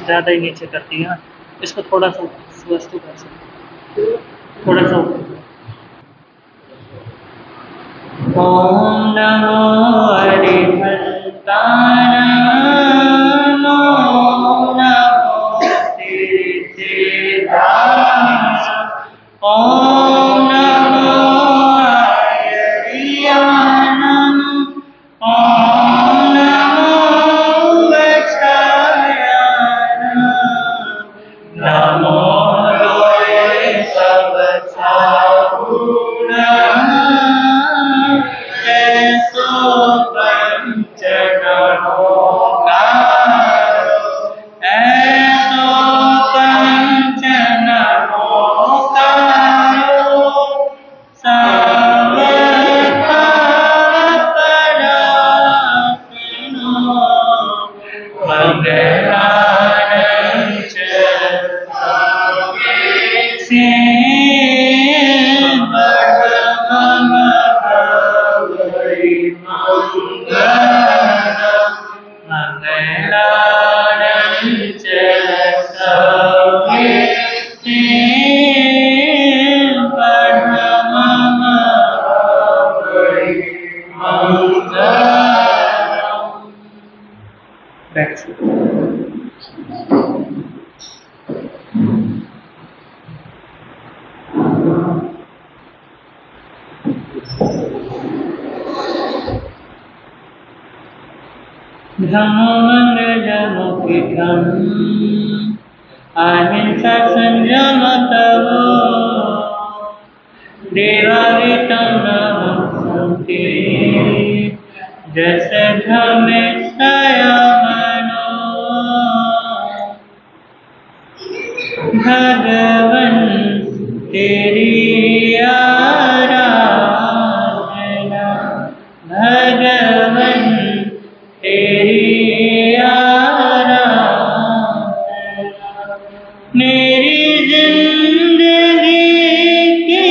ज़्यादा ही नीचे कर दिया, इसको थोड़ा सा वस्तु कर सकते, थोड़ा सा ओम नमो हरिहंताय नमो नमो तीर्थेन्द्राय ओम नमो हरियाय नमः ओम नमो वक्षाय नमो लोये सब सागुण ऐसो पंचनमोकारो ऐसो पंचनमोकारो सर्वपापनाशनो मंगलाय च धम्ममंगलमुखितं अहिंसा संयम तव देवादितं नमस्ते जस धम्मे संयमनो भगवन तेरी आराधना भगवन तेरी आराधना मेरी जिंदगी की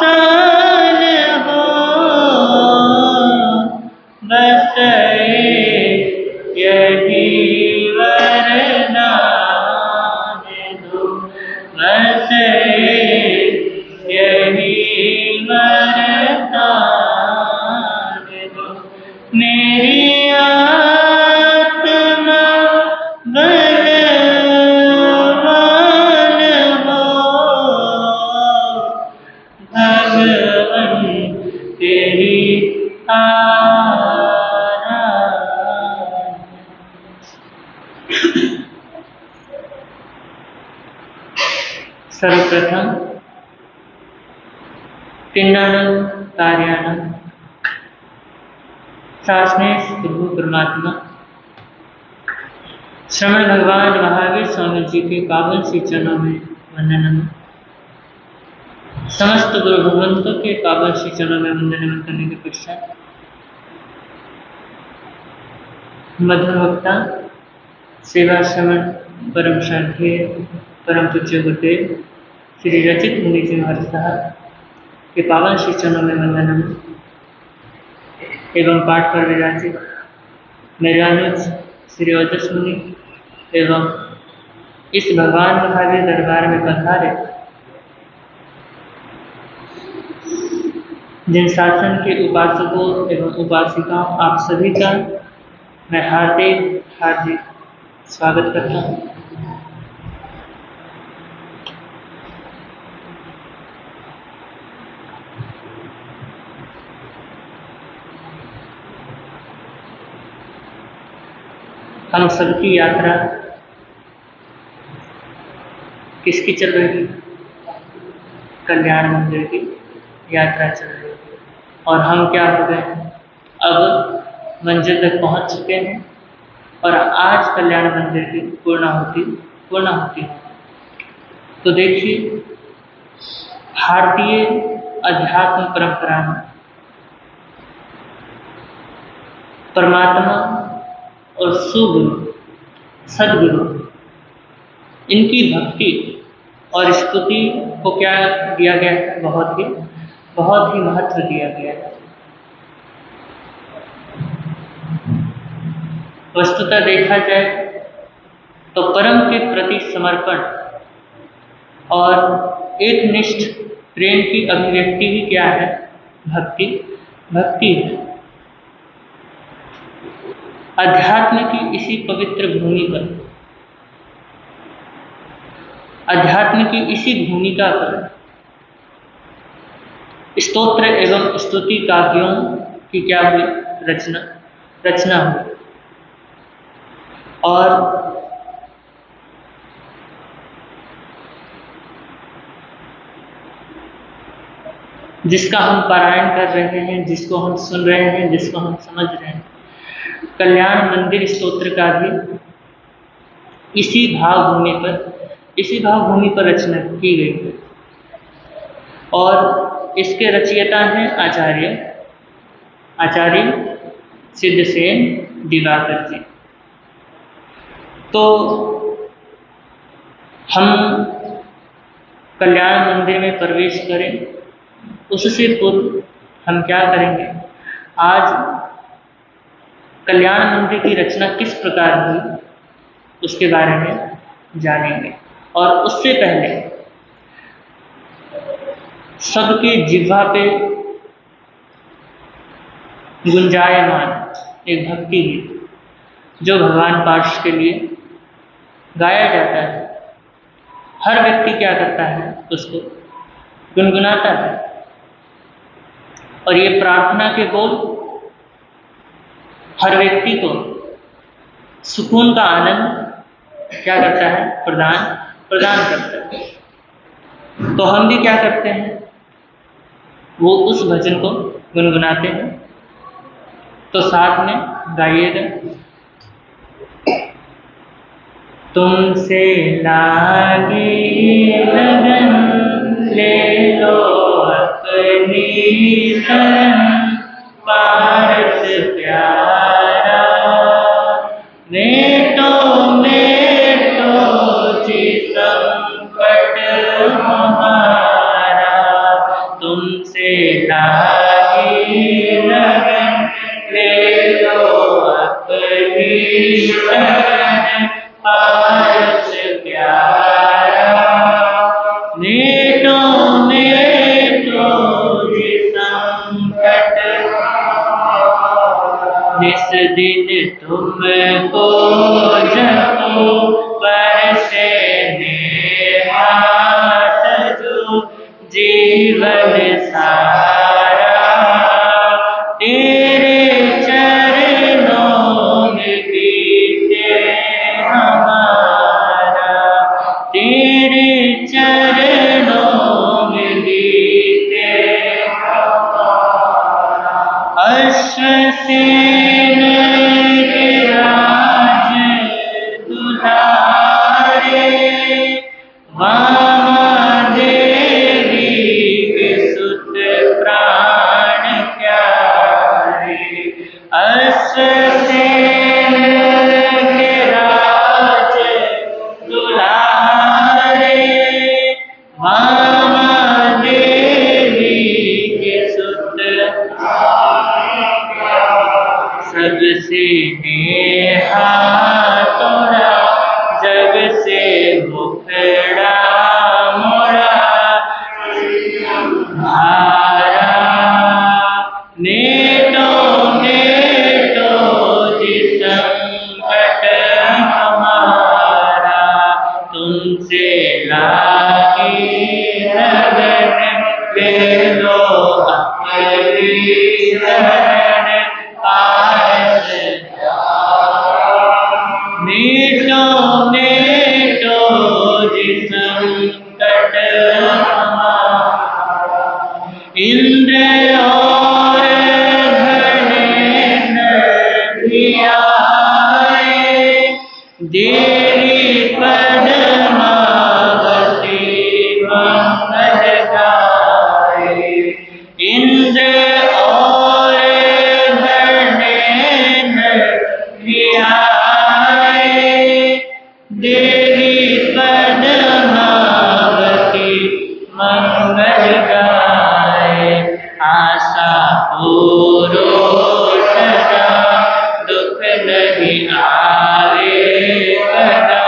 शान हो बस यही वरदान दो बस यही वरदान दो मेरी आत्मा बलवान हो भगवन तेरी सर्वप्रथम पिंडानं कार्यानं शासनेश प्रभु परमात्मा श्रवण भगवान महावीर स्वामी जी के पावन श्री चरणों में वंदन। समस्त गुरु भगवंतों के पावन श्री चरणों में वंदन करने के पश्चात मधुर वक्ता सेवा श्रवण परम श्रद्धेय परम पूज्य गुरुदेव श्री रचित मुनि जी महाराज साहब के पावन श्री चरणों में वंदन एवं पाठ पर विराजित मेरे अनुज श्री ओजस मुनि एवं इस भगवान महावीर दरबार में पधारे जिन शासन के उपासकों एवं उपासिकाओं आप सभी का मैं हार्दिक स्वागत करता हूँ। हम सबकी यात्रा किसकी चल रही है? कल्याण मंदिर की यात्रा चल रही है और हम क्या हो गए अब मंजिल तक पहुंच चुके हैं और आज कल्याण मंदिर की पूर्णाहुति है। तो देखिए भारतीय अध्यात्म परंपरा में परमात्मा और सुगुरु सदगुरु इनकी भक्ति और स्तुति को क्या दिया गया है? बहुत ही महत्व दिया गया है। वस्तुतः देखा जाए तो परम के प्रति समर्पण और एकनिष्ठ प्रेम की अभिव्यक्ति ही क्या है? भक्ति। भक्ति है। अध्यात्म की इसी पवित्र भूमि पर, अध्यात्म की इसी भूमिका पर स्तोत्र एवं स्तुति काव्यों की क्या हुई? रचना हुई। और जिसका हम पारायण कर रहे हैं, जिसको हम सुन रहे हैं, जिसको हम समझ रहे हैं, कल्याण मंदिर स्तोत्र का भी इसी भावभूमि पर रचना की गई है। और इसके रचयिता हैं आचार्य सिद्धसेन दिवाकर जी। तो हम कल्याण मंदिर में प्रवेश करें उससे पूर्व हम क्या करेंगे? आज कल्याण मंदिर की रचना किस प्रकार हुई उसके बारे में जानेंगे। और उससे पहले सबके जिह्वा पे गुंजायमान एक भक्ति गीत जो भगवान पार्ष के लिए गाया जाता है, हर व्यक्ति क्या करता है? उसको गुनगुनाता है। और ये प्रार्थना के बोल हर व्यक्ति को सुकून का आनंद क्या करता है? प्रदान करता है। तो हम भी क्या करते हैं? वो उस भजन को गुनगुनाते हैं। तो साथ में गाइएगा। तुमसे लागी लगन ले लो अपनी शरण, पारस प्यारा मेटो जी संकट हमारा। तुमसे लागी लगन ले लो अपनी शरण, पारस प्यारा मेटो जी संकट। जिस दिन तुमको जपो बरसे हाथ जो जीवन सारा, तेरे चरणों में बीते हमारा, तेरे चरणों में बीते अश्वसेन के राज दुलारे, वामा देवी के सुत प्राण प्यारे। अश्वसेन के राज दुलारे, वामा देवी के सुत सबसे नेहा तोरा, जग से मुखड़ा मोरा भारा। नेटो जी संकट हमारा, तुमसे लागी लगन ले लो अपनी शरण, पारस नेटो जी संकट हमारा। इंद्र और धनेन्द्र भी आए, देवी पद्मावती मंगल गाए। इंद्र और धनेन्द्र भी आए, देवी पद्मावती मंगल गाए। आशा पूरो सदा, दुख नहीं आवे कदा,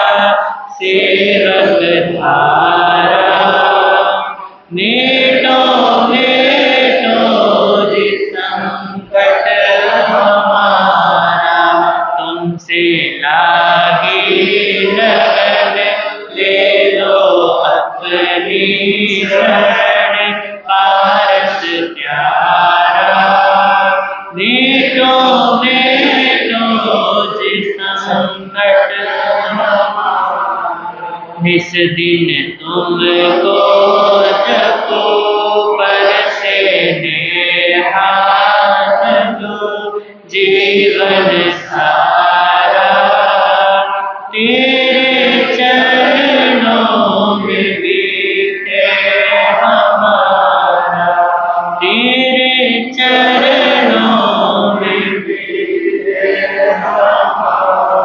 इस दिन तुमको जब ऊपर से हाथ दो, जीवन सारा तेरे चरणों में बीते हमारा, तेरे चरणों में बीते हमारा।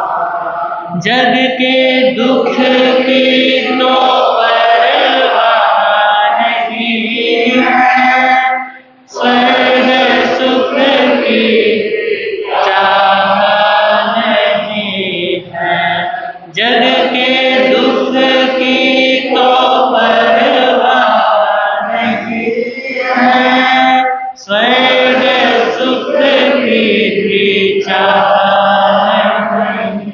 जग के दुख की तो परवाह नहीं है, स्वर्ग सुख की चाह नहीं है। जग के दुख की तो परवाह नहीं है, स्वर्ग सुख की भी चाह नहीं।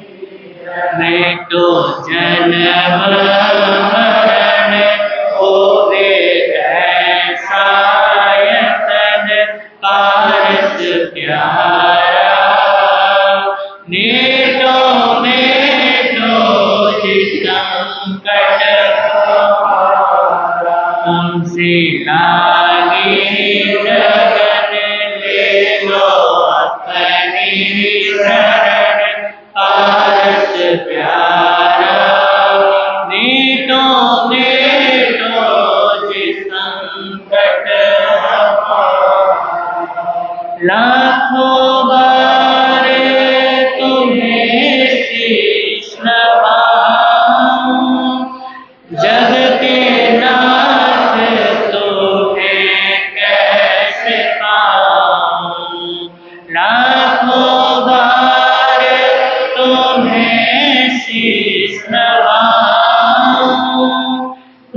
मैं तो जन्म मरण होवे ऐसा यतन, पारस प्यारा नेटों में तो संकट तुमसे लागे लगन, ले लो अपनी शरण, पारस प्यारा नेटों में तो संकट। लाखों बार तुम्हें शीश नवाऊं, जग के नाथ तुम्हें कैसे पाऊं। लाखों बार तुम्हें शीश नवाऊं,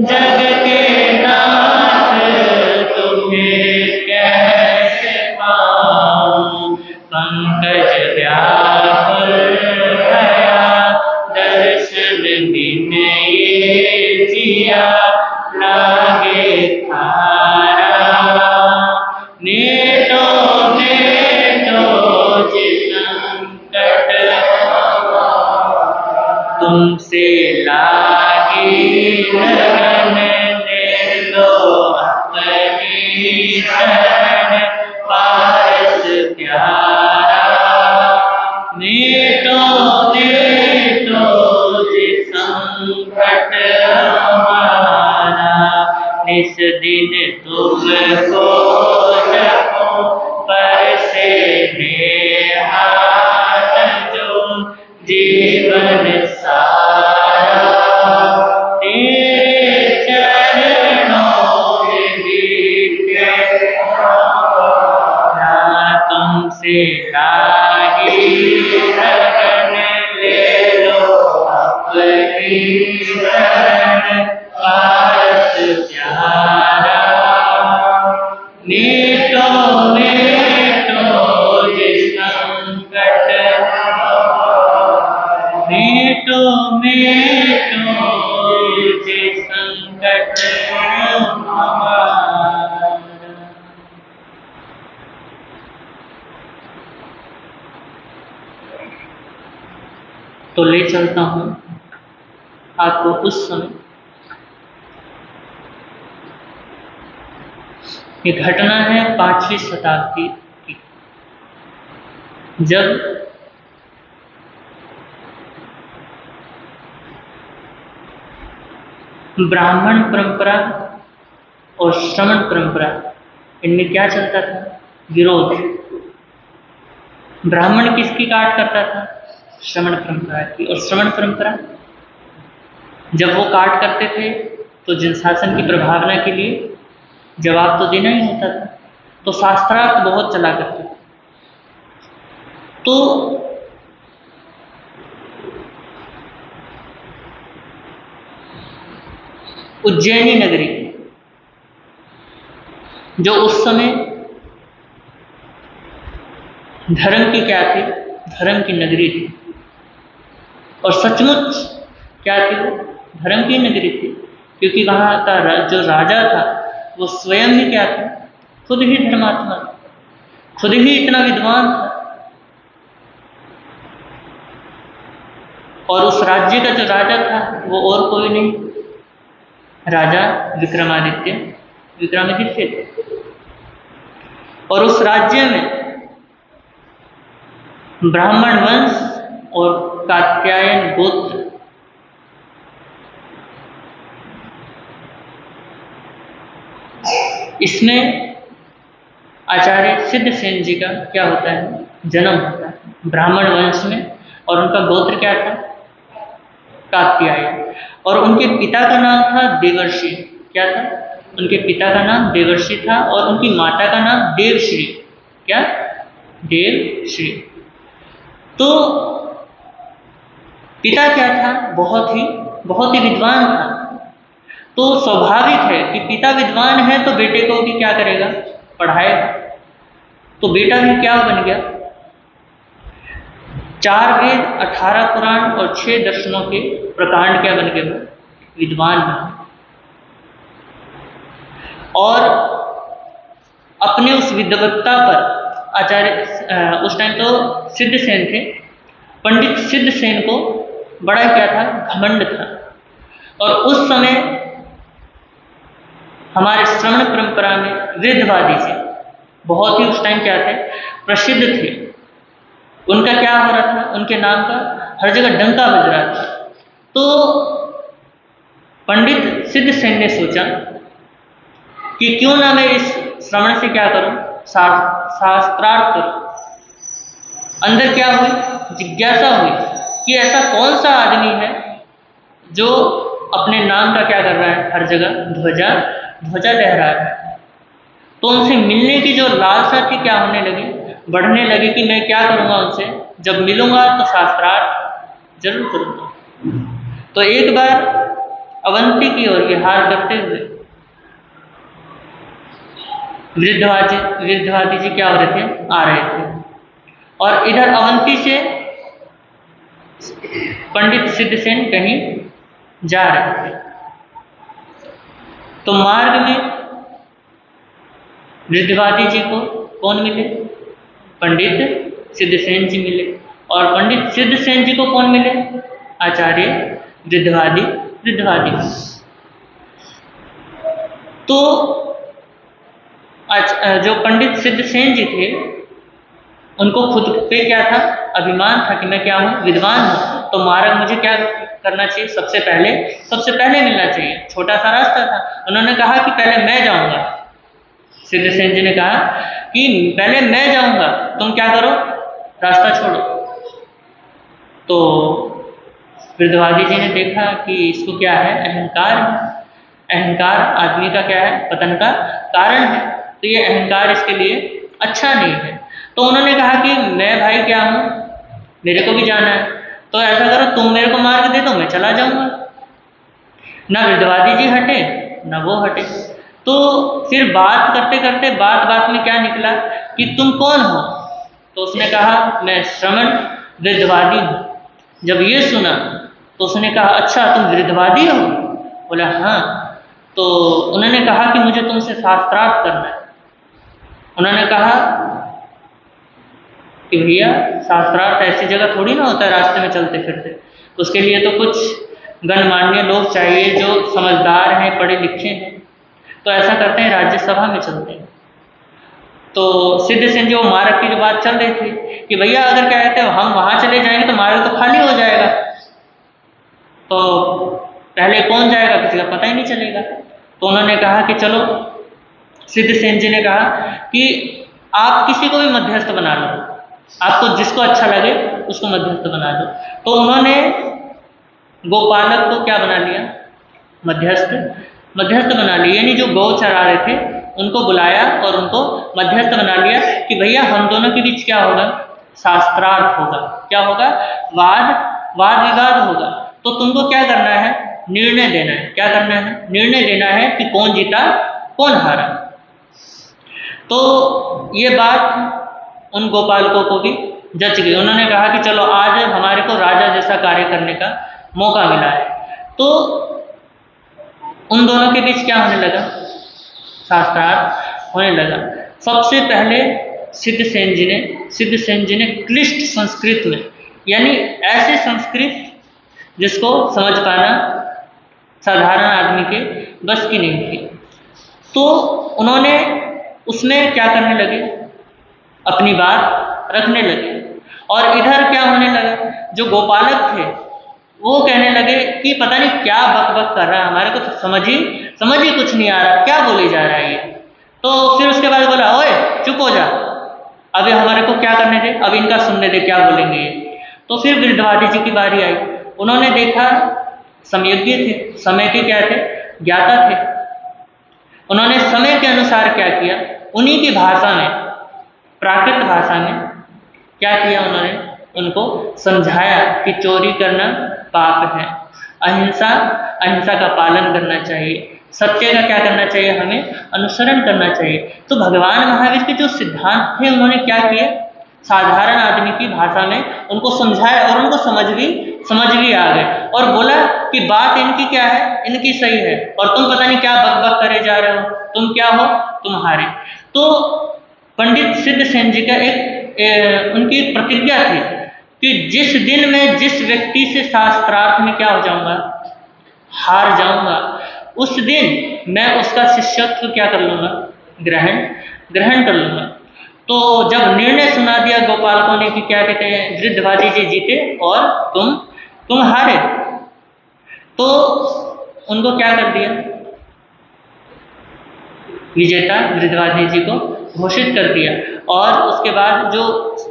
जग के नाथ तुम्हें कैसे पाऊं। पंकज व्याकुल भया दर्शन बिन ये जिया, लागे थारा नेटों में तो संकट। तुमसे लागी लगन, ले लो अपनी शरण, पारस प्यारा नेटों में तो संकट हमारा। इस दिन तुमको जब पर से हाथ जो, जीवन सारा तेरे चरणों में बीते हमारा। तुमसे लागी लगन, ले लो अपनी शरण, पारस प्यारा नेटों में तो संकट, नेटों में तो संकट हमारा। तो ले चलता हूँ आपको उस समय। ये घटना है 5वीं शताब्दी की, जब ब्राह्मण परंपरा और श्रमण परंपरा, इनमें क्या चलता था? विरोध। ब्राह्मण किसकी काट करता था? श्रमण परंपरा की। और श्रमण परंपरा जब वो काट करते थे तो जनशासन की प्रभावना के लिए जवाब तो देना ही होता था, तो शास्त्रार्थ बहुत चला करते थे। तो उज्जैनी नगरी, जो उस समय धर्म की क्या थी? धर्म की नगरी थी। और सचमुच क्या थी? वो धर्म की नगरी थी, क्योंकि वहाँ का जो राजा था वो स्वयं ही क्या था? खुद ही धर्मात्मा था, खुद ही इतना विद्वान था। और उस राज्य का जो राजा था वो और कोई नहीं, राजा विक्रमादित्य थे। और उस राज्य में ब्राह्मण वंश और कात्यायन गोत्र, इसमें आचार्य सिद्धसेन जी का क्या होता है, जन्म होता है ब्राह्मण वंश में। और उनका गोत्र क्या था, कात्यायन। और उनके पिता का नाम था देवर्षि। क्या था, उनके पिता का नाम देवर्षि था और उनकी माता का नाम देवश्री। क्या, देवश्री। तो पिता क्या था, बहुत ही विद्वान था। तो स्वाभाविक है कि पिता विद्वान है तो बेटे को भी क्या करेगा, पढ़ाएगा। तो बेटा भी क्या बन गया, 4 वेद 18 पुराण और 6 दर्शनों के प्रकांड क्या बन गए, विद्वान बन। और अपने उस विद्वत्ता पर आचार्य, उस टाइम तो सिद्धसेन थे, पंडित सिद्धसेन को बड़ा क्या था, घमंड था। और उस समय हमारे श्रवण परंपरा में वृद्धवादी जी बहुत ही उस टाइम क्या थे, प्रसिद्ध थे। उनका क्या हो रहा था, उनके नाम का हर जगह डंका बज रहा था। तो पंडित सिद्धसेन ने सोचा कि क्यों ना मैं इस श्रवण से क्या करूं, शास्त्रार्थ करूं। अंदर क्या हुई, जिज्ञासा हुई कि ऐसा कौन सा आदमी है जो अपने नाम का क्या कर रहा है, हर जगह ध्वजा लहरा रहा है। तो उनसे मिलने की जो लालसा थी क्या होने लगी, बढ़ने लगी कि मैं क्या करूंगा उनसे, जब मिलूंगा तो शास्त्रार्थ जरूर करूंगा। तो एक बार अवंती की ओर विहार करते हुए वृद्धवादी जी क्या हो रहे थे, आ रहे थे। और इधर अवंती से पंडित सिद्धसेन कहीं जा रहे थे। तो मार्ग में वृद्धवादी जी को कौन मिले, पंडित सिद्धसेन जी मिले। और पंडित सिद्धसेन जी को कौन मिले, आचार्य वृद्धवादी। तो जो पंडित सिद्धसेन जी थे उनको खुद पे क्या था, अभिमान था कि मैं क्या हूँ, विद्वान हूँ। तो मार्ग मुझे क्या करना चाहिए, सबसे पहले मिलना चाहिए। छोटा सा रास्ता था। उन्होंने कहा कि पहले मैं जाऊंगा। सिद्धसेन जी ने कहा कि पहले मैं जाऊंगा, तुम क्या करो, रास्ता छोड़ो। तो वृद्धवादी जी ने देखा कि इसको क्या है, अहंकार आदमी का क्या है, पतन का कारण है। तो ये अहंकार इसके लिए अच्छा नहीं है। तो उन्होंने कहा कि मैं भाई क्या हूँ, मेरे को भी जाना है। तो ऐसा करो, तुम मेरे को मार्ग दे दो, मैं चला जाऊंगा। ना वृद्धवादी जी हटे ना वो हटे। तो फिर बात करते करते बात में क्या निकला कि तुम कौन हो। तो उसने कहा मैं श्रवण वृद्धवादी हूँ। जब ये सुना तो उसने कहा अच्छा तुम वृद्धवादी हो, बोला हाँ। तो उन्होंने कहा कि मुझे तुमसे शास्त्रार्थ करना है। उन्होंने कहा कि भैया शास्त्रार्थ ऐसी जगह थोड़ी ना होता है रास्ते में चलते फिरते, उसके लिए तो कुछ गणमान्य लोग चाहिए जो समझदार हैं, पढ़े लिखे हैं। तो ऐसा करते हैं राज्यसभा में चलते हैं। तो सिद्धसेन जी वो मार्ग की जो बात चल रही थी कि भैया अगर क्या कहते हैं हम वहां चले जाएंगे तो मार्ग तो खाली हो जाएगा, तो पहले कौन जाएगा किसी का पता ही नहीं चलेगा। तो उन्होंने कहा कि चलो, सिद्धसेन जी ने कहा कि आप किसी को भी मध्यस्थ बना लो, आपको जिसको अच्छा लगे उसको मध्यस्थ बना लो। तो उन्होंने गोपालक को क्या बना लिया, मध्यस्थ बना लिया। यानी जो गौ चरा रहे थे उनको बुलाया और उनको मध्यस्थ बना लिया कि भैया हम दोनों के बीच क्या होगा, शास्त्रार्थ होगा। क्या होगा, वाद विवाद होगा। तो तुमको क्या करना है, निर्णय देना है। क्या करना है, निर्णय देना है कि कौन जीता कौन हारा। तो ये बात उन गोपालकों को भी जच गई। उन्होंने कहा कि चलो आज हमारे को राजा जैसा कार्य करने का मौका मिला है। तो उन दोनों के बीच क्या होने लगा, शास्त्रार्थ होने लगा। सबसे पहले सिद्धसेन जी ने क्लिष्ट संस्कृत में, यानी ऐसे संस्कृत जिसको समझ पाना साधारण आदमी के बस की नहीं थी। तो उन्होंने उसमें क्या करने लगे, अपनी बात रखने लगे। और इधर क्या होने लगा, जो गोपालक थे वो कहने लगे कि पता नहीं क्या बक बक कर रहा है, हमारे को तो समझ ही कुछ नहीं आ रहा, क्या बोले जा रहा है ये। तो फिर उसके बाद बोला, ओए चुप हो जा, अभी हमारे को क्या करने दे, अब इनका सुनने दे क्या बोलेंगे ये। तो फिर गिरधवादी जी की बारी आई। उन्होंने देखा, समयज्ञ थे, समय के क्या थे, ज्ञाता थे। उन्होंने समय के अनुसार क्या किया, उन्हीं की भाषा में, प्राकृत भाषा में क्या किया, उन्होंने उनको समझाया कि चोरी करना पाप है, अहिंसा का पालन करना चाहिए, सत्य का क्या करना चाहिए, हमें अनुसरण करना चाहिए। तो भगवान महावीर के जो सिद्धांत थे उन्होंने क्या किए, साधारण आदमी की भाषा में उनको समझाया और उनको समझ भी आ गए। और बोला कि बात इनकी क्या है, इनकी सही है, और तुम पता नहीं क्या बक बक करे जा रहे हो, तुम क्या हो, तुम्हारे। तो पंडित सिद्धसेन जी का उनकी प्रतिज्ञा थी कि जिस दिन मैं जिस व्यक्ति से शास्त्रार्थ में क्या हो जाऊंगा, हार जाऊंगा, उस दिन मैं उसका शिष्यत्व क्या कर लूंगा, ग्रहण कर लूंगा। तो जब निर्णय सुना दिया गोपालकों ने कि क्या कहते हैं, गिरधवादी जी जीते और तुम हारे, तो उनको क्या कर दिया, विजेता गिरधवादी जी को घोषित कर दिया। और उसके बाद जो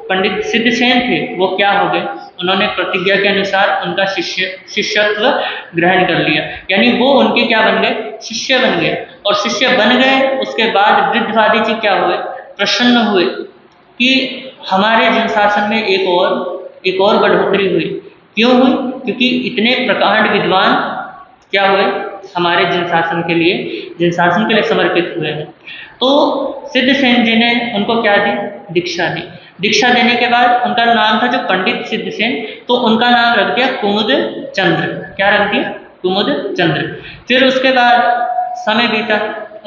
पंडित सिद्धसेन थे वो क्या हो गए, उन्होंने प्रतिज्ञा के अनुसार उनका शिष्यत्व ग्रहण कर लिया, यानी वो उनके क्या बन गए, शिष्य बन गए। और शिष्य बन गए, उसके बाद गिरधवादी जी क्या हुए, प्रसन्न हुए कि हमारे जन शासन में एक और बढ़ोतरी हुई। क्यों हुई, क्योंकि इतने प्रकांड विद्वान क्या हुए, हमारे जन शासन के लिए समर्पित हुए हैं। तो सिद्धसेन जी ने उनको क्या दी, दीक्षा दी। दीक्षा देने के बाद उनका नाम था जो पंडित सिद्धसेन, तो उनका नाम रख दिया कुमुद चंद्र। क्या रख दिया, कुमुद चंद्र। फिर उसके बाद समय बीता,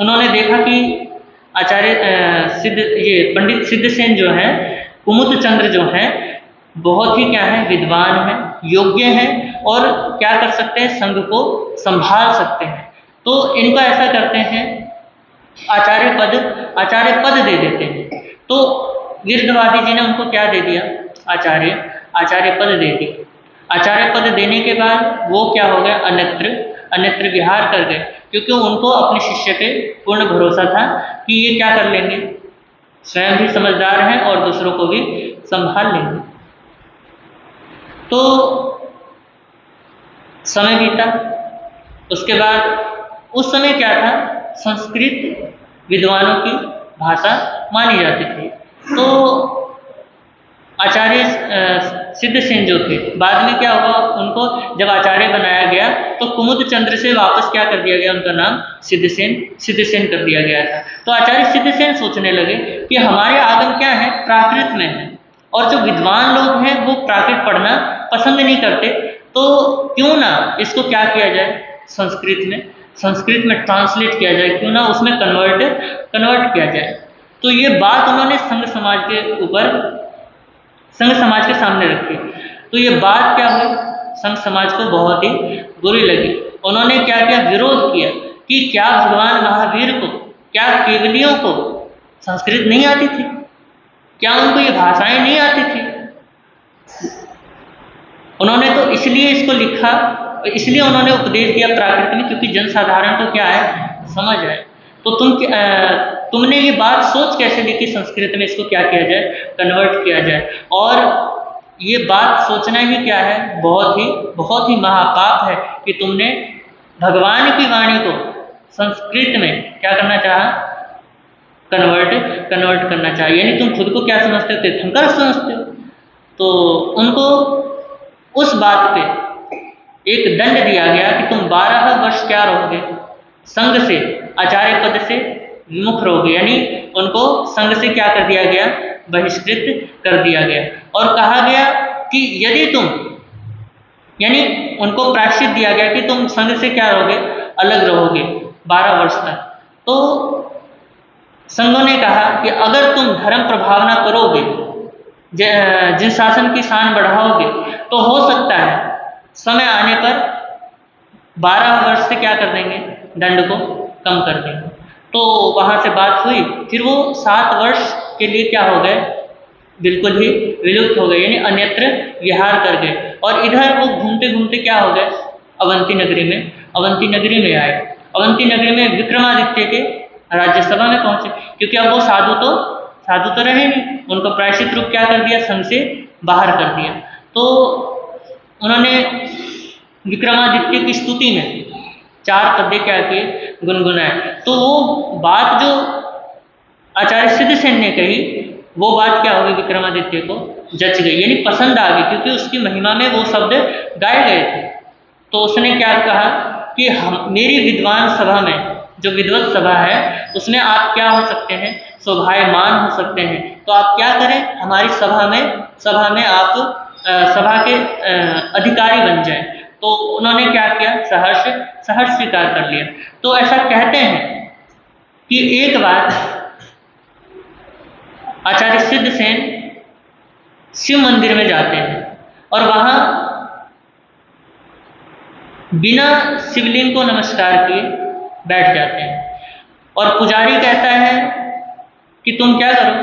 उन्होंने देखा कि ये पंडित सिद्धसेन जो है, कुमुद चंद्र जो है, बहुत ही क्या है, विद्वान है, योग्य है, और क्या कर सकते हैं, संघ को संभाल सकते हैं। तो इनको ऐसा करते हैं, आचार्य पद दे देते हैं। तो गिरधवादी जी ने उनको क्या दे दिया, आचार्य पद दे दिया। आचार्य पद देने के बाद वो क्या हो गया, अन्यत्र विहार कर गए, क्योंकि उनको अपने शिष्य पे पूर्ण भरोसा था कि ये क्या कर लेंगे, स्वयं भी समझदार हैं और दूसरों को भी संभाल लेंगे। तो समय बीता, उसके बाद उस समय क्या था, संस्कृत विद्वानों की भाषा मानी जाती थी। तो आचार्य सिद्धसेन जो थे, बाद में क्या हुआ, उनको जब आचार्य बनाया गया तो कुमुद चंद्र से वापस क्या कर दिया गया, उनका नाम सिद्धसेन कर दिया गया था। तो आचार्य सिद्धसेन सोचने लगे कि हमारे आगम क्या है, प्राकृत में है, और जो विद्वान लोग हैं वो प्राकृत पढ़ना पसंद नहीं करते, तो क्यों ना इसको क्या किया जाए, संस्कृत में ट्रांसलेट किया जाए, क्यों ना उसमें कन्वर्ट किया जाए। तो ये बात उन्होंने संघ समाज के सामने रखी। तो ये बात क्या हुई, संघ समाज को बहुत ही बुरी लगी। उन्होंने क्या किया, विरोध किया कि क्या भगवान महावीर को, क्या केवलियों को संस्कृत नहीं आती थी, क्या उनको ये भाषाएं नहीं आती थी। उन्होंने तो इसलिए इसको लिखा, इसलिए उन्होंने उपदेश दिया प्राकृत में, क्योंकि जनसाधारण को क्या है, समझ आए। तो तुमने ये बात सोच कैसे ली कि संस्कृत में इसको क्या किया जाए, कन्वर्ट किया जाए। और ये बात सोचना ही क्या है, बहुत ही महापाप है कि तुमने भगवान की वाणी को संस्कृत में क्या करना चाहा, कन्वर्ट करना चाहिए। यानी तुम खुद को क्या समझते हो, तीर्थंकर समझते हो। तो उनको उस बात पे एक दंड दिया गया कि तुम 12 वर्ष क्या रहोगे, संघ से, आचार्य पद से विमुख रहोगे। यानी उनको संघ से क्या कर दिया गया, बहिष्कृत कर दिया गया। और कहा गया कि यदि तुम, यानी उनको प्रायश्चित दिया गया कि तुम संघ से क्या रहोगे, अलग रहोगे 12 वर्ष तक। तो संघों ने कहा कि अगर तुम धर्म प्रभावना करोगे, जिन शासन की शान बढ़ाओगे, तो हो सकता है समय आने पर 12 वर्ष से क्या कर देंगे, दंड को कम कर देंगे। तो वहाँ से बात हुई, फिर वो 7 वर्ष के लिए क्या हो गए, बिल्कुल ही विलुप्त हो गए, यानी अन्यत्र विहार कर गए। और इधर वो घूमते घूमते क्या हो गए, अवंती नगरी में आए। अवंती नगरी में विक्रमादित्य के राज्यसभा में पहुंचे, क्योंकि अब वो साधु तो रहे नहीं, उनको प्रायश्चित रूप क्या कर दिया, संघ से बाहर कर दिया। तो उन्होंने विक्रमादित्य की स्तुति में 4 पद्य क्या किए, गुनगुनाए। तो वो बात जो आचार्य सिद्धसेन ने कही, वो बात क्या होगी, विक्रमादित्य को जच गई, यानी पसंद आ गई, क्योंकि उसकी महिमा में वो शब्द गाए गए थे। तो उसने क्या कहा कि मेरी विद्वान सभा में, जो विद्वत सभा है, उसमें आप क्या हो सकते हैं, शोभायमान हो सकते हैं। तो आप क्या करें, हमारी सभा में आप सभा के अधिकारी बन जाएं। तो उन्होंने क्या किया, सहर्ष स्वीकार कर लिया। तो ऐसा कहते हैं कि एक बार आचार्य सिद्धसेन शिव मंदिर में जाते हैं और वहां बिना शिवलिंग को नमस्कार किए बैठ जाते हैं। और पुजारी कहता है कि तुम क्या करो,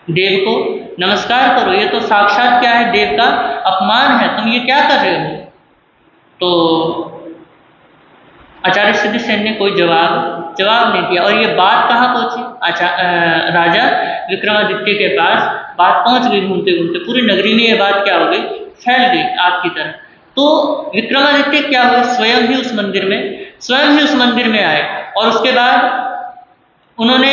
देव को नमस्कार करो, ये तो साक्षात क्या है, देव का अपमान है, तुम ये क्या कर रहे हो। तो आचार्य सिद्धसेन ने कोई जवाब नहीं दिया। और ये बात कहाँ पहुंची, राजा विक्रमादित्य के पास बात पहुंच गई, घूमते घूमते पूरी नगरी में ये बात क्या हो गई, फैल गई आग की तरह। तो विक्रमादित्य क्या हुए, स्वयं ही उस मंदिर में आए। और उसके बाद उन्होंने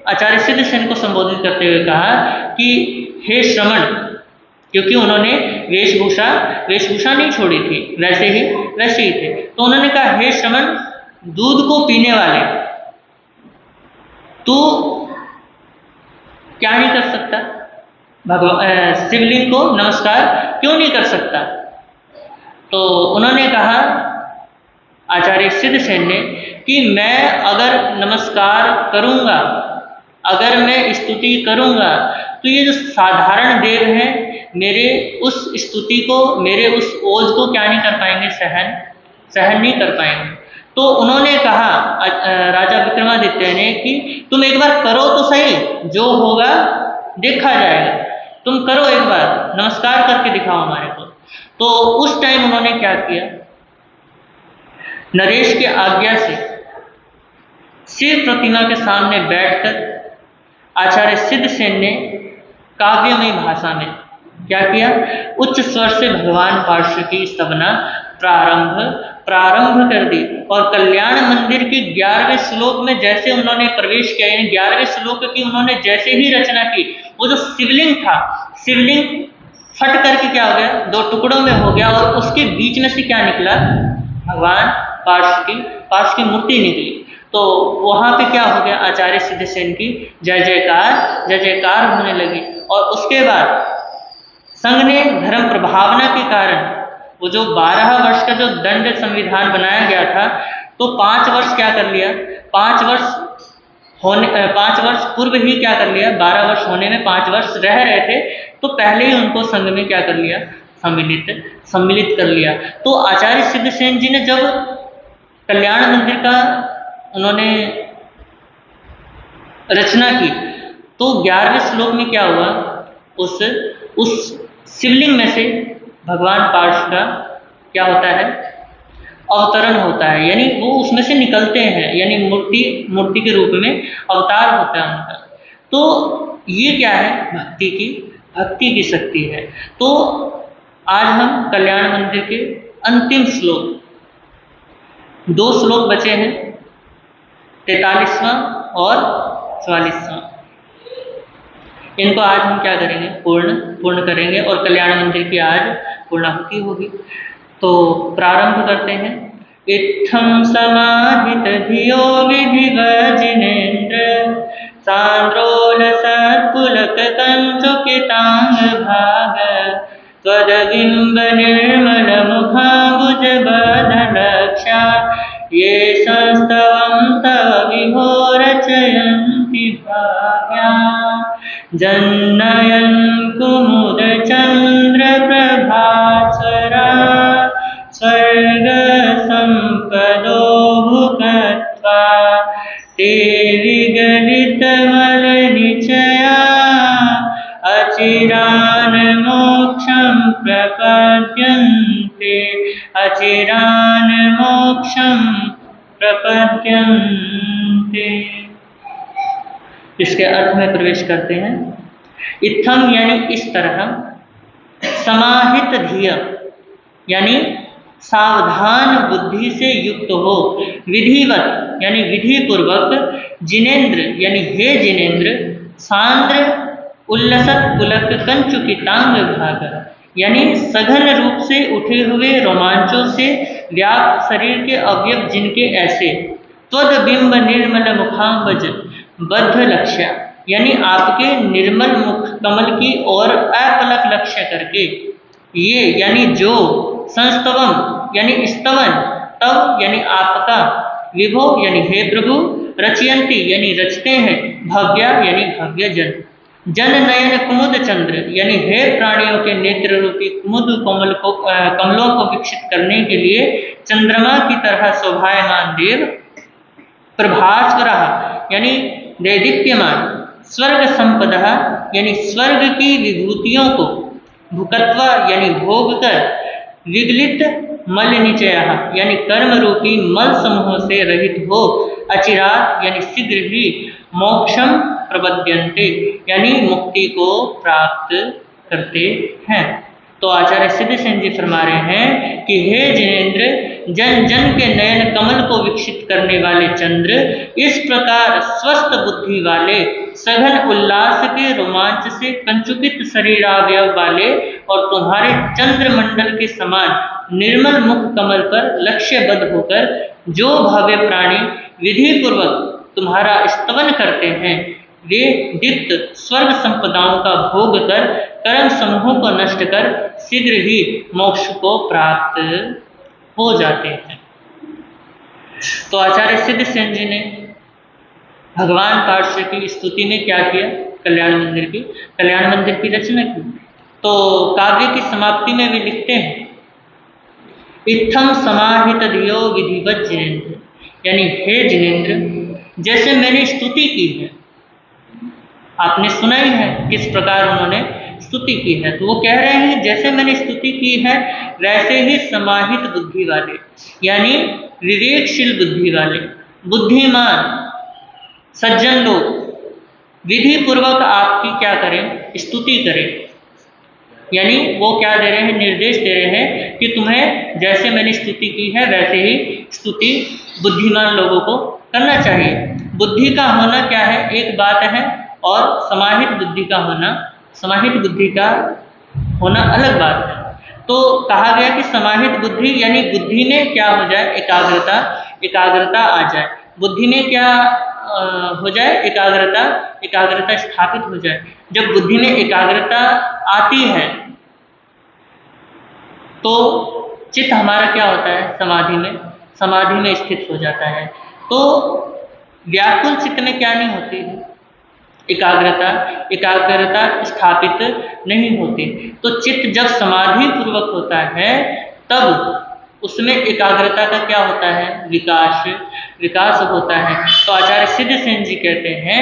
आचार्य सिद्धसेन को संबोधित करते हुए कहा कि हे श्रमण, क्योंकि उन्होंने वेशभूषा नहीं छोड़ी थी, वैसे ही थे। तो उन्होंने कहा, हे श्रमण, दूध को पीने वाले, तू क्या नहीं कर सकता, शिवलिंग को नमस्कार क्यों नहीं कर सकता। तो उन्होंने कहा, आचार्य सिद्धसेन ने, कि मैं अगर नमस्कार करूंगा, अगर मैं स्तुति करूंगा, तो ये जो साधारण देव हैं, मेरे उस स्तुति को, मेरे उस ओज को क्या नहीं कर पाएंगे, सहन नहीं कर पाएंगे। तो उन्होंने कहा, राजा विक्रमादित्य ने, कि तुम एक बार करो तो सही, जो होगा देखा जाएगा, तुम करो एक बार, नमस्कार करके दिखाओ हमारे को। तो उस टाइम उन्होंने क्या किया, नरेश की आज्ञा से शिव प्रतिमा के सामने बैठकर आचार्य सिद्धसेन ने काव्यमयी भाषा में क्या किया, उच्च स्वर से भगवान पार्श्व की स्तवना प्रारंभ कर दी। और कल्याण मंदिर के 11वें श्लोक में जैसे उन्होंने प्रवेश किया, यानी 11वें श्लोक की उन्होंने जैसे ही रचना की, वो जो शिवलिंग था, शिवलिंग फट करके क्या हो गया, 2 टुकड़ों में हो गया। और उसके बीच में से क्या निकला, भगवान पार्श्व की मूर्ति निकली। तो वहां पे क्या हो गया, आचार्य सिद्धसेन की जय जयकार होने लगी। और उसके बाद संघ ने धर्म प्रभावना के कारण वो जो 12 वर्ष का जो दंड संविधान बनाया गया था, तो 5 वर्ष क्या कर लिया, 5 वर्ष पूर्व ही क्या कर लिया, 12 वर्ष होने में 5 वर्ष रह रहे थे, तो पहले ही उनको संघ में क्या कर लिया, सम्मिलित कर लिया। तो आचार्य सिद्धसेन जी ने जब कल्याण मंदिर का उन्होंने रचना की, तो 11वें श्लोक में क्या हुआ, उस शिवलिंग में से भगवान पार्श्व का क्या होता है, अवतरण होता है, यानी वो उसमें से निकलते हैं, यानी मूर्ति के रूप में अवतार होता है उनका। तो ये क्या है, भक्ति की शक्ति है। तो आज हम कल्याण मंदिर के अंतिम श्लोक, 2 श्लोक बचे हैं, 43वां और 44वां, इनको आज हम क्या करेंगे, पूर्ण करेंगे और कल्याण मंदिर की आज पूर्णाहुति होगी। तो प्रारंभ करते हैं। इत्थं समाहित धियो विधिवजिनेन्द्र सांद्रोल सत्पुलक कंचुकितांग भाग त्वदबिंब निर्मल मुखाबुज बदलक्षा ये संस्तवं तव विभो रचयन्ति भाग्या जन्नयन् कुमुद चंद्र प्रभास्वरा चितमल निचया अचिरान मोक्षं प्रपद्यन्ते अचिरान मोक्षं प्रपद्यन्ते। इसके अर्थ में प्रवेश करते हैं। इत्थम यानी इस तरह, समाहित धिय यानी सावधान बुद्धि से युक्त हो, विधिवत यानी विधि पूर्वक, जिनेन्द्र यानी हे जिनेन्द्र, सांद्र उल्लसत पुलक कंचुकितांग भाग यानी सघन रूप से उठे हुए रोमांचों से व्याप्त शरीर के अवयव जिनके ऐसे, त्वद बिंब निर्मल मुखाम्बज बद्ध लक्ष्य यानी आपके निर्मल मुख कमल की ओर अपलक लक्ष्य करके, ये यानी जो, संस्तवम यानी स्तवन, तव यानी आपका, विभो यानी हे प्रभु, रचयंती यानी रचते हैं, भव्या यानी भव्य जन, जन नयन कुमुद चंद्र यानी हे प्राणियों के नेत्र रूपी कुमुद कमलों को विकसित करने के लिए चंद्रमा की तरह शोभायमान देव, प्रभास्वरा यानी दैदीप्यमान, स्वर्ग संपदा यानी स्वर्ग की विभूतियों को, भुकत्वा यानी भोग कर, विगलित मल निचय यानी कर्म रूपी मल समूह से रहित हो, अचिरात यानी शीघ्र ही, मोक्षम प्रपद्यन्ते यानी मुक्ति को प्राप्त करते हैं। तो आचार्य सिद्धसेन जी फरमा रहे हैं कि हे जिनेन्द्र, जन जन के नयन कमल को विकसित करने वाले चंद्र, इस प्रकार स्वस्थ बुद्धि वाले, सघन उल्लास के रोमांच से कंचुकित शरीरावयव वाले और तुम्हारे चंद्रमंडल के समान निर्मल मुख कमल पर लक्ष्यबद्ध होकर जो भव्य प्राणी विधि पूर्वक तुम्हारा स्तवन करते हैं, वे दीप्त स्वर्ग संपदाओं का भोग कर, कर्म समूहों को नष्ट कर शीघ्र ही मोक्ष को प्राप्त हो जाते हैं। तो आचार्य सिद्धसेन जी ने भगवान पार्श्व की स्तुति में क्या किया? कल्याण मंदिर की रचना की। तो काव्य की समाप्ति में वे लिखते हैं, इत्थम समाहित धियो विधिवत जिनेन्द्र यानी हे जिनेन्द्र, जैसे मैंने स्तुति की है, आपने सुना ही है किस प्रकार उन्होंने स्तुति की है, तो वो कह रहे हैं जैसे मैंने स्तुति की है वैसे ही समाहित बुद्धि वाले यानी विवेकशील बुद्धि वाले, बुद्धिमान सज्जन लोग विधि पूर्वक आपकी क्या करें? स्तुति करें। यानी वो क्या दे रहे हैं? निर्देश दे रहे हैं कि तुम्हें जैसे मैंने स्तुति की है वैसे ही स्तुति बुद्धिमान लोगों को करना चाहिए। बुद्धि का होना क्या है एक बात है, और समाहित बुद्धि का होना अलग बात है। तो कहा गया कि समाहित बुद्धि यानी बुद्धि में क्या हो जाए? एकाग्रता आ जाए। बुद्धि में क्या हो जाए? एकाग्रता स्थापित हो जाए। जब बुद्धि में एकाग्रता आती है तो चित्त हमारा क्या होता है? समाधि में स्थित हो जाता है। तो व्याकुल चित्त में क्या नहीं होती है? एकाग्रता स्थापित नहीं होती। तो चित्त जब समाधि पूर्वक होता है तब उसमें एकाग्रता का क्या होता है? विकास होता है। तो आचार्य सिद्धसेन जी कहते हैं,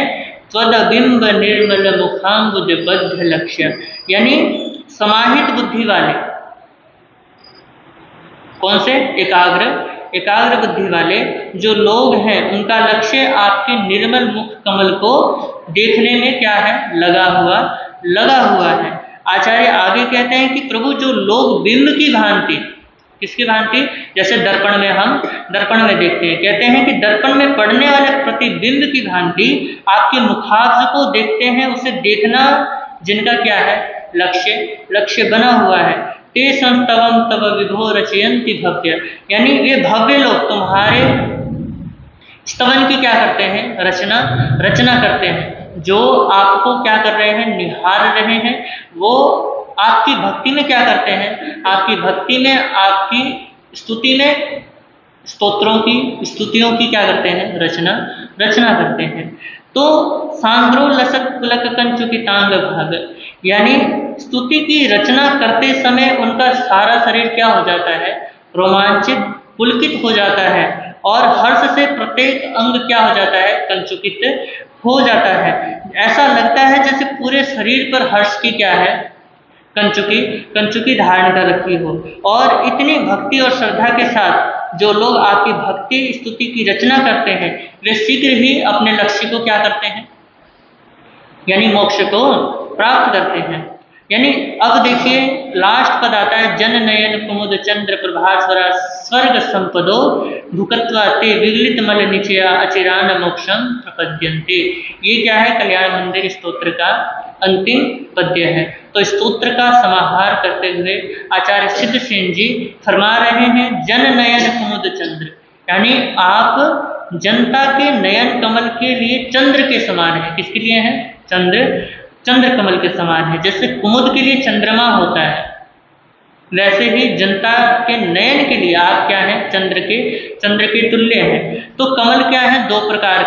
त्वदबिंब निर्मल मुखाम्बुज बद्ध लक्ष्य यानी समाहित बुद्धि वाले। कौन से? एकाग्र बुद्धि वाले जो लोग हैं उनका लक्ष्य आपके निर्मल मुख कमल को देखने में क्या है? लगा हुआ है। आचार्य आगे कहते हैं कि प्रभु जो लोग बिंब की भांति, किसकी भांति? जैसे हम दर्पण में देखते हैं, कहते हैं कि दर्पण में पड़ने वाले प्रतिबिंब की भांति आपके मुखाब्ज को देखते हैं। उसे देखना जिनका क्या है? लक्ष्य बना हुआ है। ते संस्तवम तव विभो रचयन्ति भव्य यानी वे भव्य लोग तुम्हारे स्तवन की क्या करते हैं? रचना करते हैं। जो आपको क्या कर रहे हैं? निहार रहे हैं। वो आपकी भक्ति में क्या करते हैं? आपकी भक्ति में, आपकी स्तुति में, स्तुतियों की क्या करते हैं? रचना करते हैं। तो सांद्रो लसक पुलक कंचुकितांग भाग यानी स्तुति की रचना करते समय उनका सारा शरीर क्या हो जाता है? रोमांचित, पुलकित हो जाता है। और हर्ष से प्रत्येक अंग क्या हो जाता है, कंचुकित हो जाता है। ऐसा लगता है जैसे पूरे शरीर पर हर्ष की क्या है, कंचुकी धारण कर रखी हो। और इतनी भक्ति और श्रद्धा के साथ जो लोग आपकी भक्ति स्तुति की रचना करते हैं, वे शीघ्र ही अपने लक्ष्य को क्या करते हैं, यानी मोक्ष को प्राप्त करते हैं। यानी अब देखिए लास्ट पद आता है, जन नयन कुमुद चंद्र प्रभास्वरा स्वर्ग संपदो भुकत्वा ते विगलित मल निचया अचिरान मोक्षम प्रपद्यन्ते। ये क्या है, कल्याण मंदिर स्तोत्र का अंतिम पद्य है। तो स्तोत्र का समाहार करते हुए आचार्य सिद्धसेन जी फरमा रहे हैं, जन नयन कुमुद चंद्र, यानी आप जनता के नयन कमल के लिए चंद्र के समान है। किसके लिए है, चंद्र कमल के समान है। जैसे कुमुद के लिए चंद्रमा होता है, वैसे ही जनता के नयन के लिए आप क्या हैं, चंद्र के तुल्य हैं। तो कमल क्या है, दो प्रकार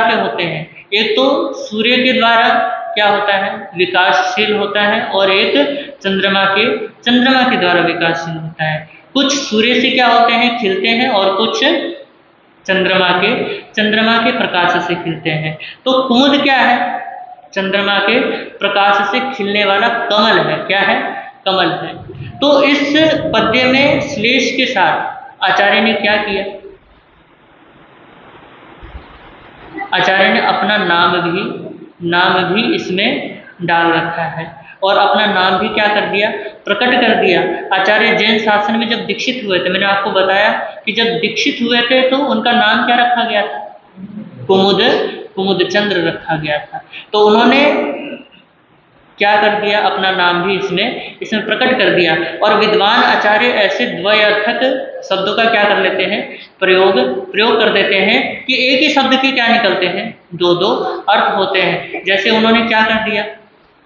के होते हैं। एक तो सूर्य के द्वारा क्या होता है, विकासशील होता है, और एक चंद्रमा के द्वारा विकासशील होता है। कुछ सूर्य से क्या होते हैं, खिलते हैं, और कुछ चंद्रमा के प्रकाश से खिलते हैं। तो कुमुद क्या है, चंद्रमा के प्रकाश से खिलने वाला कमल है। क्या है, कमल है। तो इस पद्य में श्लेष के साथ आचार्य ने क्या किया, आचार्य ने अपना नाम भी इसमें डाल रखा है, और अपना नाम भी क्या कर दिया, प्रकट कर दिया। आचार्य जैन शासन में जब दीक्षित हुए थे, मैंने आपको बताया कि जब दीक्षित हुए थे तो उनका नाम क्या रखा गया था, कुमुद चंद्र रखा गया था। तो उन्होंने क्या कर दिया, अपना नाम भी इसमें प्रकट कर दिया। और विद्वान आचार्य ऐसे द्वयार्थक शब्दों का क्या कर लेते हैं, प्रयोग कर देते हैं कि एक ही शब्द के क्या निकलते हैं, दो अर्थ होते हैं। जैसे उन्होंने क्या कर दिया,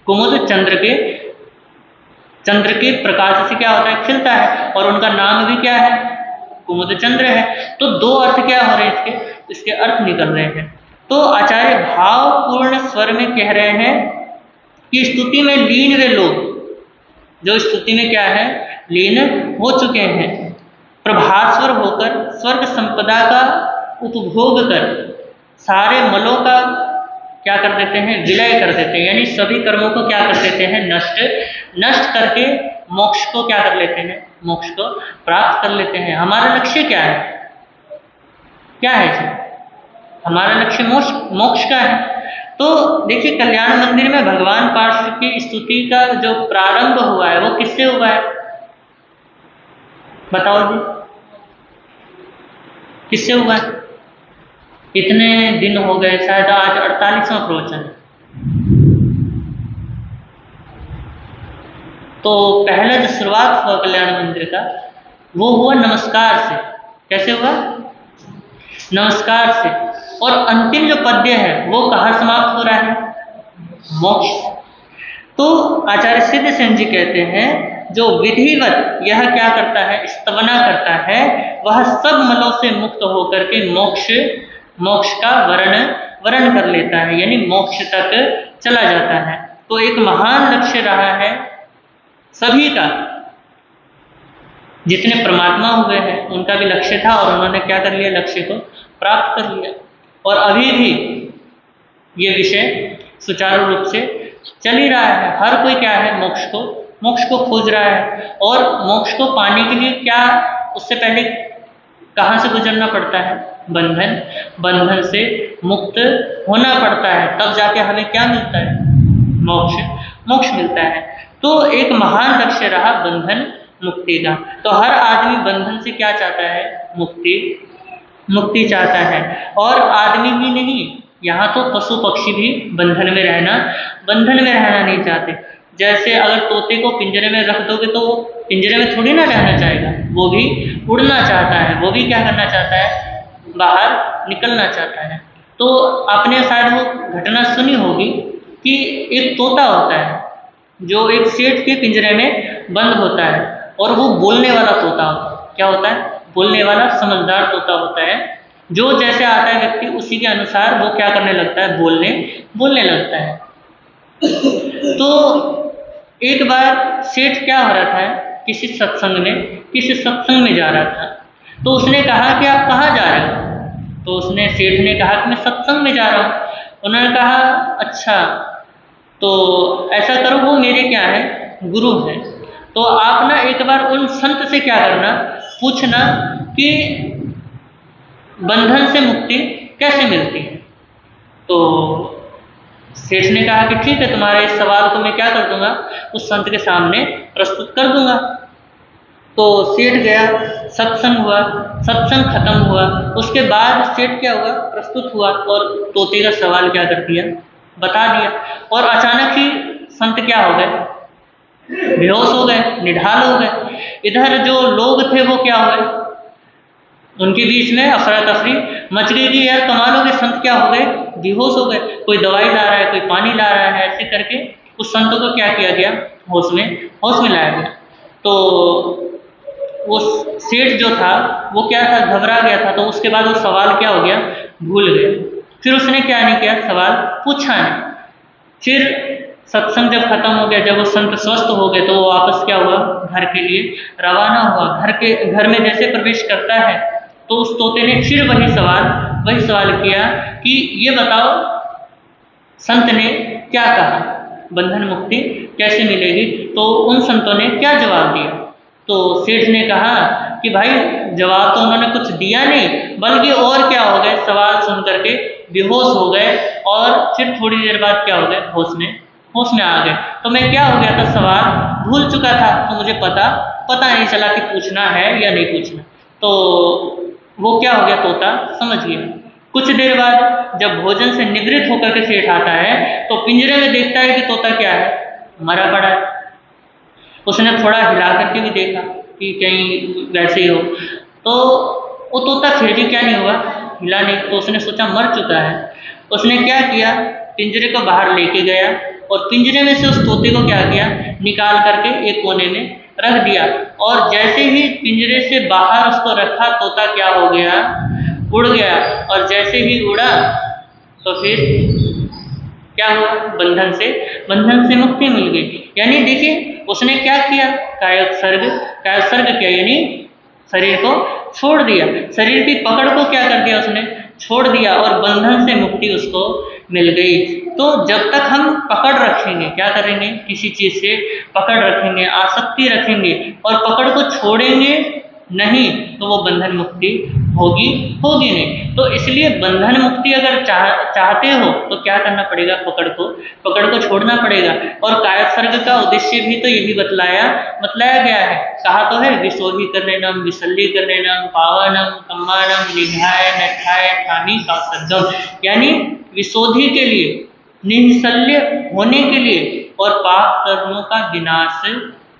कुमुद चंद्र के प्रकाश से क्या होता है, खिलता है, और उनका नाम भी क्या है, कुमुद चंद्र है। तो दो अर्थ क्या हो रहे हैं, इसके अर्थ निकल रहे हैं। तो आचार्य भावपूर्ण स्वर में कह रहे हैं कि स्तुति में लीन वे लोग, जो स्तुति में क्या है, लीन हो चुके हैं, प्रभास्वर होकर स्वर्ग संपदा का उपभोग कर सारे मलों का क्या कर देते हैं, विलय कर देते हैं। यानी सभी कर्मों को क्या कर देते हैं, नष्ट करके मोक्ष को क्या कर लेते हैं, मोक्ष को प्राप्त कर लेते हैं। हमारा लक्ष्य क्या है जी? हमारा लक्ष्य मोक्ष का है। तो देखिए कल्याण मंदिर में भगवान पार्श्व की स्तुति का जो प्रारंभ हुआ है वो किससे हुआ है, बताओ जी, किससे हुआ है? इतने दिन हो गए, शायद आज 48वां प्रवचन। तो पहला जो शुरुआत हुआ कल्याण मंदिर का वो हुआ नमस्कार से। कैसे हुआ? नमस्कार से। और अंतिम जो पद्य है वो कहाँ समाप्त हो रहा है, मोक्ष। तो आचार्य सिद्धसेन जी कहते हैं जो विधिवत यह क्या करता है, स्तवना करता है, वह सब मलों से मुक्त होकर के मोक्ष का वर्ण कर लेता है, यानी मोक्ष तक चला जाता है। तो एक महान लक्ष्य रहा है सभी का, जितने परमात्मा हुए हैं उनका भी लक्ष्य था, और उन्होंने क्या कर लिया, लक्ष्य को प्राप्त कर लिया। और अभी भी ये विषय सुचारू रूप से चल ही रहा है। हर कोई क्या है, मोक्ष को खोज रहा है। और मोक्ष को पाने के लिए क्या, उससे पहले कहाँ से गुजरना पड़ता है, बंधन से मुक्त होना पड़ता है, तब जाके हमें क्या मिलता है, मोक्ष मिलता है। तो एक महान लक्ष्य रहा बंधन मुक्ति का। तो हर आदमी बंधन से क्या चाहता है, मुक्ति चाहता है। और आदमी ही नहीं, यहाँ तो पशु पक्षी भी बंधन में रहना नहीं चाहते। जैसे अगर तोते को पिंजरे में रख दोगे तो वो पिंजरे में थोड़ी ना रहना चाहेगा, वो भी उड़ना चाहता है, वो भी क्या करना चाहता है, बाहर निकलना चाहता है। तो आपने शायद वो घटना सुनी होगी कि एक तोता होता है जो एक सेठ के पिंजरे में बंद होता है, और वो बोलने वाला तोता होता है। क्या होता है, बोलने वाला समझदार तोता होता है। जो जैसे आता है व्यक्ति उसी के अनुसार वो क्या करने लगता है, बोलने लगता है। तो एक बार सेठ क्या हो रहा था, किसी सत्संग में जा रहा था। तो उसने कहा कि आप कहाँ जा रहे हो? तो उसने सेठ ने कहा कि मैं सत्संग में जा रहा हूँ। उन्होंने कहा अच्छा, तो ऐसा करो, वो मेरे क्या है, गुरु हैं, तो आप ना एक बार उन संत से क्या करना, पूछना कि बंधन से मुक्ति कैसे मिलती है। तो सेठ ने कहा कि ठीक है, तुम्हारे इस सवाल को मैं क्या कर दूंगा, उस संत के सामने प्रस्तुत कर दूंगा। तो सेठ गया, सत्संग हुआ, सत्संग खत्म हुआ, उसके बाद सेठ क्या हुआ, प्रस्तुत हुआ और तोते का सवाल क्या कर दिया, बता दिया। और अचानक ही संत क्या हो गए, बेहोश हो गए, निढाल हो गए। इधर जो लोग थे वो क्या हुए, उनके बीच में अफरा तफरी मच गई कि यार कमाल हो गए, संत क्या हो गए, बेहोश हो गए, कोई दवाई ला रहा है, कोई पानी ला रहा है, ऐसे करके उस संत को क्या किया गया, होश में लाया गया। तो वो सेठ जो था वो क्या था, घबरा गया था। तो उसके बाद वो सवाल क्या हो गया, भूल गया। फिर उसने क्या नहीं किया, सवाल पूछा नहीं। फिर सत्संग जब खत्म हो गया, जब वो संत स्वस्थ हो गए, तो वो वापस क्या हुआ, घर के लिए रवाना हुआ। घर में जैसे प्रवेश करता है तो उस तोते ने फिर वही सवाल किया कि ये बताओ संत ने क्या कहा, बंधन मुक्ति कैसे मिलेगी। तो उन संतों ने क्या जवाब दिया। तो सेठ ने कहा कि भाई जवाब तो उन्होंने कुछ दिया नहीं, बल्कि और क्या हो गए, सवाल सुन करके बेहोश हो गए और फिर थोड़ी देर बाद क्या हो गए, होश में आ गए। तो मैं क्या हो गया था, सवाल भूल चुका था, तो मुझे पता नहीं चला कि पूछना है या नहीं पूछना। तो वो क्या हो गया, तोता समझ गया। कुछ देर बाद जब भोजन से निवृत्त होकर के सेठ आता है तो पिंजरे में देखता है कि तोता क्या है, मरा पड़ा है। उसने थोड़ा हिला करके भी देखा कि कहीं वैसे ही हो, तो वो तोता फिर भी क्या नहीं हुआ, हिला नहीं। तो उसने सोचा मर चुका है। उसने क्या किया, पिंजरे को बाहर लेके गया और पिंजरे में से उस तोते को क्या किया, निकाल करके एक कोने में रख दिया। और जैसे ही पिंजरे से बाहर उसको रखा, तोता क्या हो गया, उड़ गया। और जैसे ही उड़ा तो फिर क्या हुआ, बंधन से मुक्ति मिल गई। यानी देखिए उसने क्या किया, कायोत्सर्ग किया, यानी शरीर को छोड़ दिया, शरीर की पकड़ को क्या कर दिया, उसने छोड़ दिया और बंधन से मुक्ति उसको मिल गई। तो जब तक हम पकड़ रखेंगे, क्या करेंगे, किसी चीज से पकड़ रखेंगे, आसक्ति रखेंगे और पकड़ को छोड़ेंगे नहीं, तो वो बंधन मुक्ति होगी नहीं। तो इसलिए बंधन मुक्ति अगर चाहते हो तो क्या करना पड़ेगा, पकड़ को छोड़ना पड़ेगा। और कायोत्सर्ग का उद्देश्य भी तो यही बतलाया गया है। कहा तो है, विशोधि करनेनम, विसल्ली करनेनम, पावनम, कम्मानम, निधाय, नठाय, ठानी कासर्गम। यानी विशोधि के लिए, निःशल्य होने के लिए और पाप कर्मों का विनाश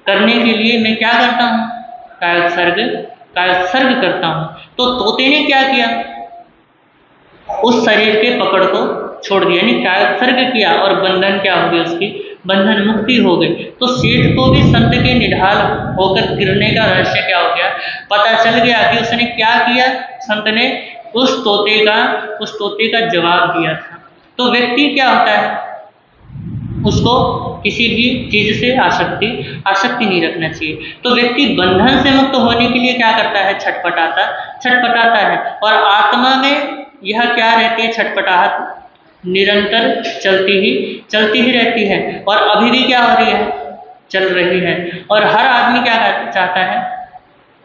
करने के लिए मैं क्या करता हूँ, कायोत्सर्ग करता हूँ। तो तोते ने क्या किया, उस शरीर के पकड़ को छोड़ दिया, यानी कायोत्सर्ग किया और बंधन क्या हो गई, उसकी बंधन मुक्ति हो गई। तो सेठ को भी संत के निढाल होकर गिरने का रहस्य क्या हो गया, पता चल गया कि उसने क्या किया, संत ने उस तोते का जवाब दिया था। तो व्यक्ति क्या होता है, उसको किसी भी चीज से आसक्ति नहीं रखना चाहिए। तो व्यक्ति बंधन से मुक्त होने के लिए क्या करता है, छटपटाता है। और आत्मा में यह क्या रहती है, छटपटाहट निरंतर चलती ही रहती है। और अभी भी क्या हो रही है, चल रही है। और हर आदमी क्या चाहता है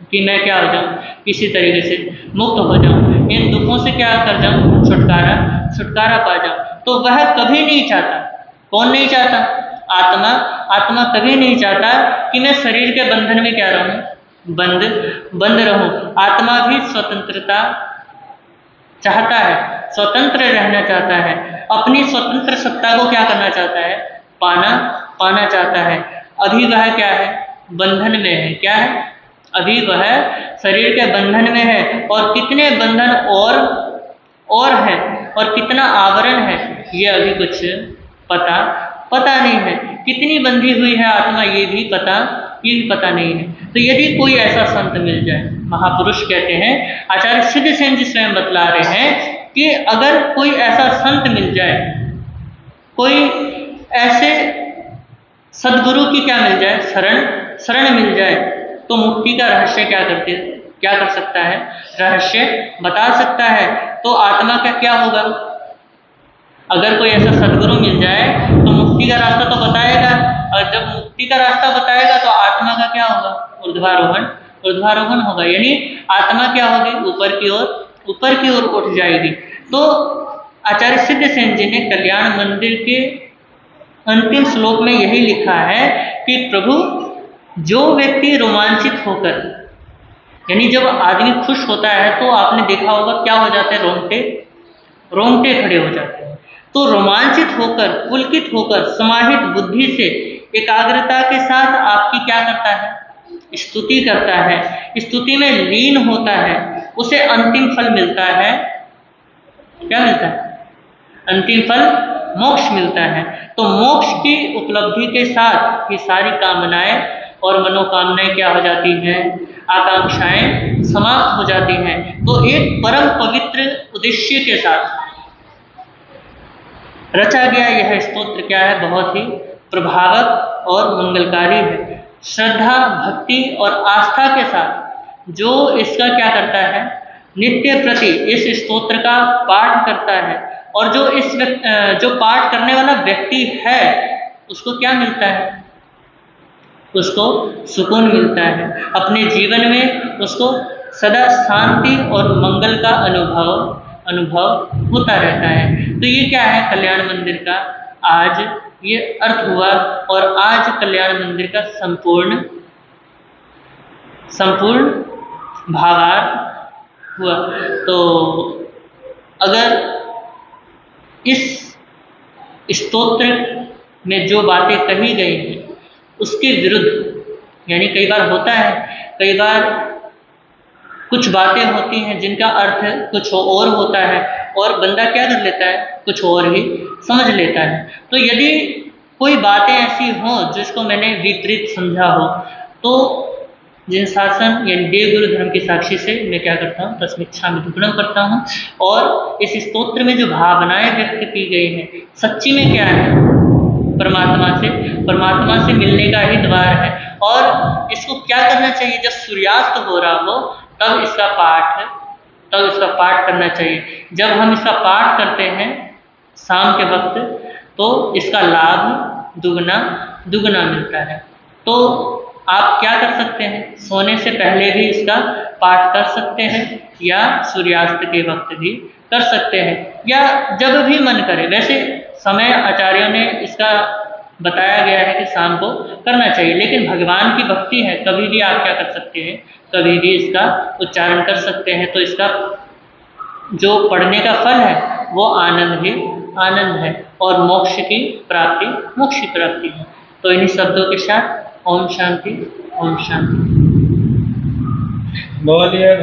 कि मैं क्या हो जाऊं, किसी तरीके से मुक्त हो जाऊं, इन दुखों से क्या कर जाऊं, छुटकारा पा जाऊं। तो वह कभी नहीं चाहता, कौन नहीं चाहता, आत्मा कभी नहीं चाहता कि मैं शरीर के बंधन में क्या रहूं, बंद रहूं। आत्मा भी स्वतंत्रता चाहता है, स्वतंत्र रहना चाहता है, अपनी स्वतंत्र सत्ता को क्या करना चाहता है, पाना चाहता है। अभी वह क्या है, बंधन में है। क्या है, अभी वह शरीर के बंधन में है। और कितने बंधन और है और कितना आवरण है, ये अभी कुछ पता नहीं है। कितनी बंधी हुई है आत्मा, ये भी पता नहीं है। तो यदि कोई ऐसा संत मिल जाए, महापुरुष कहते हैं, आचार्य सिद्धसेन जी स्वयं बतला रहे हैं कि अगर कोई ऐसा संत मिल जाए, कोई ऐसे सदगुरु की क्या मिल जाए, शरण मिल जाए, तो मुक्ति का रहस्य क्या कर क्या कर सकता है, रहस्य बता सकता है। तो आत्मा का क्या होगा? अगर कोई ऐसा सदगुरु मिल जाए तो मुक्ति का रास्ता तो बताएगा, और जब मुक्ति का रास्ता बताएगा तो आत्मा का क्या होगा? ऊर्ध्वारोहण होगा, यानी आत्मा क्या होगी? ऊपर की ओर उठ जाएगी। तो आचार्य सिद्धसेन जी ने कल्याण मंदिर के अंतिम श्लोक में यही लिखा है कि प्रभु, जो व्यक्ति रोमांचित होकर, यानी जब आदमी खुश होता है तो आपने देखा होगा क्या हो जाते हैं, रोंगटे खड़े हो जाते हैं। तो रोमांचित होकर, पुलकित होकर, समाहित बुद्धि से एकाग्रता के साथ आपकी क्या करता है? स्तुति करता है, स्तुति में लीन होता है, उसे अंतिम फल मिलता है। क्या मिलता है? अंतिम फल मोक्ष मिलता है। तो मोक्ष की उपलब्धि के साथ ये सारी कामनाएं और मनोकामनाएं क्या हो जाती हैं? आकांक्षाएं समाप्त हो जाती हैं। तो एक परम पवित्र उद्देश्य के साथ रचा गया यह स्तोत्र क्या है? बहुत ही प्रभावक और मंगलकारी है। श्रद्धा, भक्ति और आस्था के साथ जो इसका क्या करता है? नित्य प्रति इस स्तोत्र का पाठ करता है, और जो पाठ करने वाला व्यक्ति है उसको क्या मिलता है? उसको सुकून मिलता है। अपने जीवन में उसको सदा शांति और मंगल का अनुभव होता रहता है। तो ये क्या है? कल्याण मंदिर का आज ये अर्थ हुआ, और आज कल्याण मंदिर का संपूर्ण भावार्थ हुआ। तो अगर इस स्तोत्र में जो बातें कही गई हैं उसके विरुद्ध, यानी कई बार होता है, कई बार कुछ बातें होती हैं जिनका अर्थ कुछ और होता है और बंदा क्या कर लेता है? कुछ और ही समझ लेता है। तो यदि कोई बातें ऐसी हों जिसको मैंने विपरीत समझा हो, तो जिन शासन यानी देव गुरु धर्म की साक्षी से मैं क्या करता हूँ? तस्मिच्छामि दुक्कडम करता हूँ। और इस स्तोत्र में जो भावनाएं व्यक्त की गई हैं सच्ची में क्या है? परमात्मा से मिलने का ही द्वार है। और इसको क्या करना चाहिए? जब सूर्यास्त हो रहा हो तब इसका पाठ करना चाहिए। जब हम इसका पाठ करते हैं शाम के वक्त तो इसका लाभ दुगना मिलता है। तो आप क्या कर सकते हैं? सोने से पहले भी इसका पाठ कर सकते हैं, या सूर्यास्त के वक्त भी कर सकते हैं, या जब भी मन करे। वैसे समय आचार्यों ने इसका बताया गया है कि शाम को करना चाहिए, लेकिन भगवान की भक्ति है, कभी भी आप क्या कर सकते हैं? कभी भी इसका उच्चारण कर सकते हैं। तो इसका जो पढ़ने का फल है वो आनंद है, और मोक्ष की प्राप्ति है। तो इन्हीं शब्दों के साथ ओम शांति, ओम शांति।